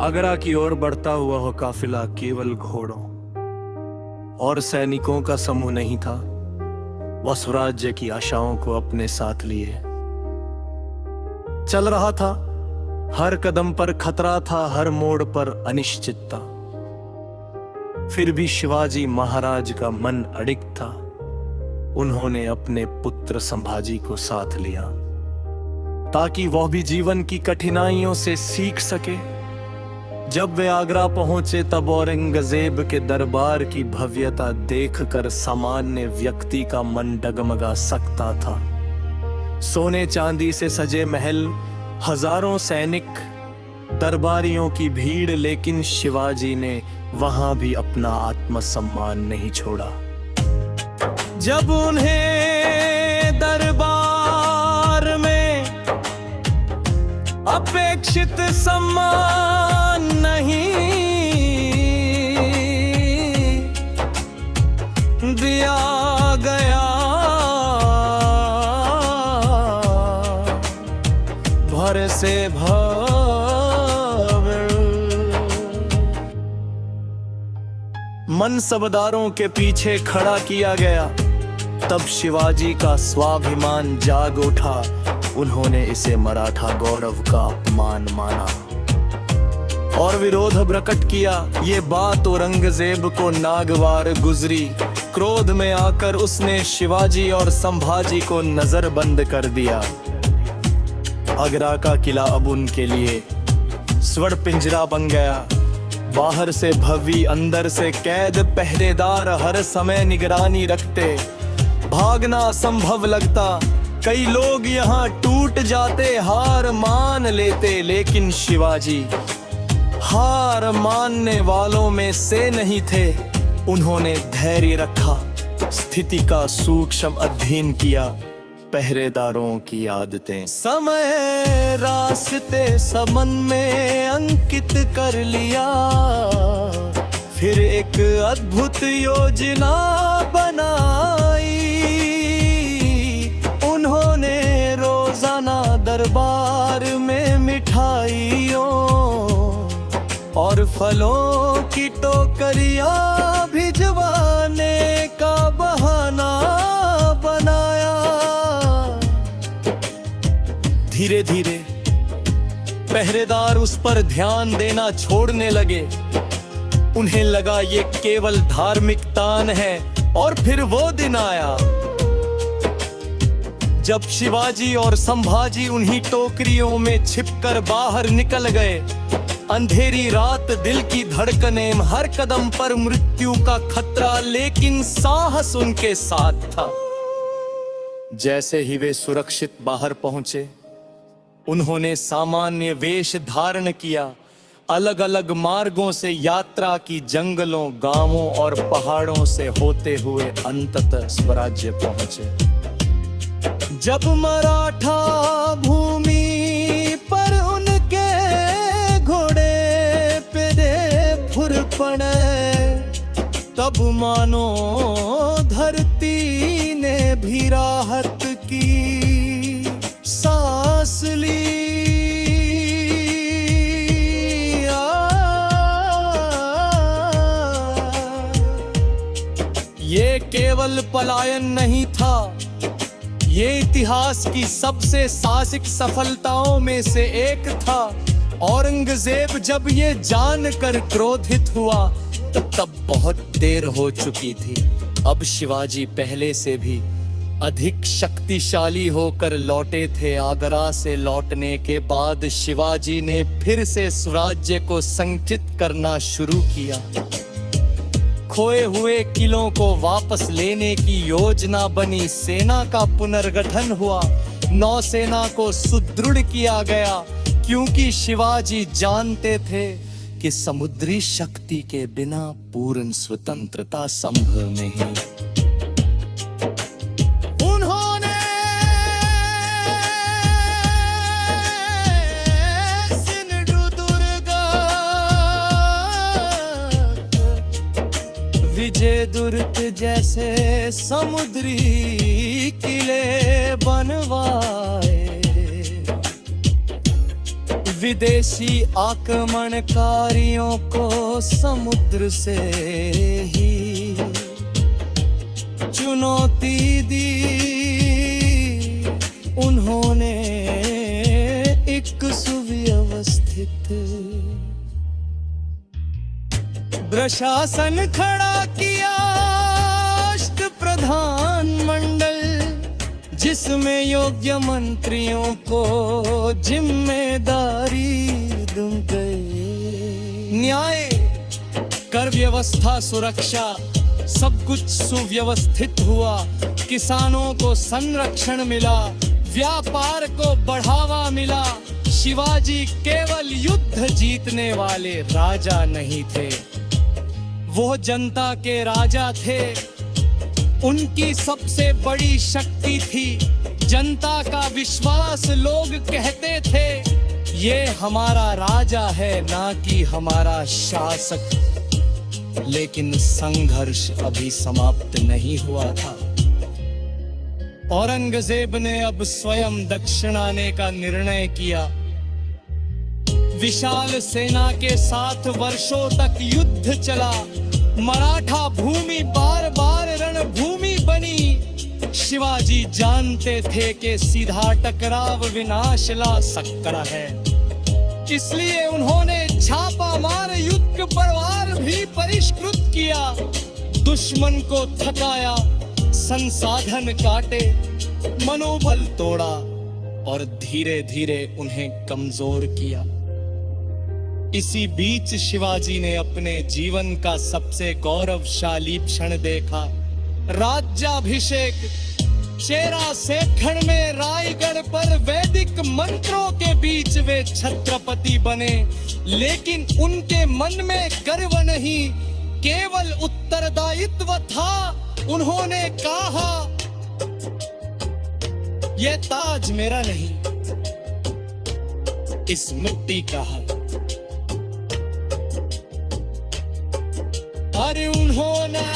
आगरा की ओर बढ़ता हुआ वो काफिला केवल घोड़ों और सैनिकों का समूह नहीं था। वह स्वराज्य की आशाओं को अपने साथ लिए चल रहा था। हर कदम पर खतरा था, हर मोड़ पर अनिश्चितता। फिर भी शिवाजी महाराज का मन अडिग था। उन्होंने अपने पुत्र संभाजी को साथ लिया ताकि वह भी जीवन की कठिनाइयों से सीख सके। जब वे आगरा पहुंचे तब औरंगजेब के दरबार की भव्यता देखकर सामान्य व्यक्ति का मन डगमगा सकता था। सोने चांदी से सजे महल, हजारों सैनिक, दरबारियों की भीड़, लेकिन शिवाजी ने वहां भी अपना आत्मसम्मान नहीं छोड़ा। जब उन्हें दरबार में अपेक्षित सम्मान नहीं दिया गया, भर से मनसबदारों के पीछे खड़ा किया गया। तब शिवाजी का स्वाभिमान जाग उठा। उन्होंने इसे मराठा गौरव का अपमान माना और विरोध प्रकट किया। ये बात औरंगजेब को नागवार गुजरी। क्रोध में आकर उसने शिवाजी और संभाजी को नजरबंद कर दिया। आगरा का किला अब उनके लिए स्वर्ण पिंजरा बन गया। बाहर से भव्य, अंदर से कैद, पहरेदार हर समय निगरानी रखते। भागना असंभव लगता। कई लोग यहाँ टूट जाते, हार मान लेते, लेकिन शिवाजी हार मानने वालों में से नहीं थे। उन्होंने धैर्य रखा, स्थिति का सूक्ष्म अध्ययन किया, पहरेदारों की आदतें, समय, रास्ते समन में अंकित कर लिया। फिर एक अद्भुत योजना बनाई। उन्होंने रोजाना दरबार में मिठाइयों और फलों की टोकरियां भिजवाने का बहाना बनाया। धीरे धीरे पहरेदार उस पर ध्यान देना छोड़ने लगे। उन्हें लगा ये केवल धार्मिक तान है। और फिर वो दिन आया जब शिवाजी और संभाजी उन्हीं टोकरियों में छिपकर बाहर निकल गए। अंधेरी रात, दिल की धड़कनें, हर कदम पर मृत्यु का खतरा, लेकिन साहस उनके साथ था। जैसे ही वे सुरक्षित बाहर पहुंचे, उन्होंने सामान्य वेश धारण किया। अलग अलग मार्गों से यात्रा की, जंगलों, गांवों और पहाड़ों से होते हुए अंततः स्वराज्य पहुंचे। जब मराठा भूमि पर उनके घोड़े पे फुर पड़े, तब मानो धरती ने भी राहत की सांस ली। ये केवल पलायन नहीं था, ये इतिहास की सबसे साहसिक सफलताओं में से एक था। औरंगजेब जब ये जानकर क्रोधित हुआ तब बहुत देर हो चुकी थी। अब शिवाजी पहले से भी अधिक शक्तिशाली होकर लौटे थे। आगरा से लौटने के बाद शिवाजी ने फिर से स्वराज्य को संचित करना शुरू किया। खोए हुए किलों को वापस लेने की योजना बनी। सेना का पुनर्गठन हुआ। नौसेना को सुदृढ़ किया गया, क्योंकि शिवाजी जानते थे कि समुद्री शक्ति के बिना पूर्ण स्वतंत्रता संभव नहीं। विजय दुर्ग जैसे समुद्री किले बनवाए। विदेशी आक्रमणकारियों को समुद्र से ही चुनौती दी उन्होंने, एक सुव्यवस्थित प्रशासन खड़ा किया, अष्टप्रधान मंडल जिसमें योग्य मंत्रियों को जिम्मेदारी दूं गई। न्याय, कर व्यवस्था, सुरक्षा सब कुछ सुव्यवस्थित हुआ। किसानों को संरक्षण मिला, व्यापार को बढ़ावा मिला। शिवाजी केवल युद्ध जीतने वाले राजा नहीं थे, वो जनता के राजा थे। उनकी सबसे बड़ी शक्ति थी जनता का विश्वास। लोग कहते थे ये हमारा राजा है, ना कि हमारा शासक। लेकिन संघर्ष अभी समाप्त नहीं हुआ था। औरंगजेब ने अब स्वयं दक्षिण आने का निर्णय किया। विशाल सेना के साथ वर्षों तक युद्ध चला। मराठा भूमि बार बार रणभूमि बनी। शिवाजी जानते थे कि सीधा टकराव विनाश ला सकता है, इसलिए उन्होंने छापामार युद्ध परवार भी परिष्कृत किया। दुश्मन को थकाया, संसाधन काटे, मनोबल तोड़ा और धीरे धीरे उन्हें कमजोर किया। इसी बीच शिवाजी ने अपने जीवन का सबसे गौरवशाली क्षण देखा, राज्याभिषेक। चेरा सेखड़ में रायगढ़ पर वैदिक मंत्रों के बीच वे छत्रपति बने। लेकिन उनके मन में गर्व नहीं, केवल उत्तरदायित्व था। उन्होंने कहा, यह ताज मेरा नहीं, इस मिट्टी का है। अरे उन्होंने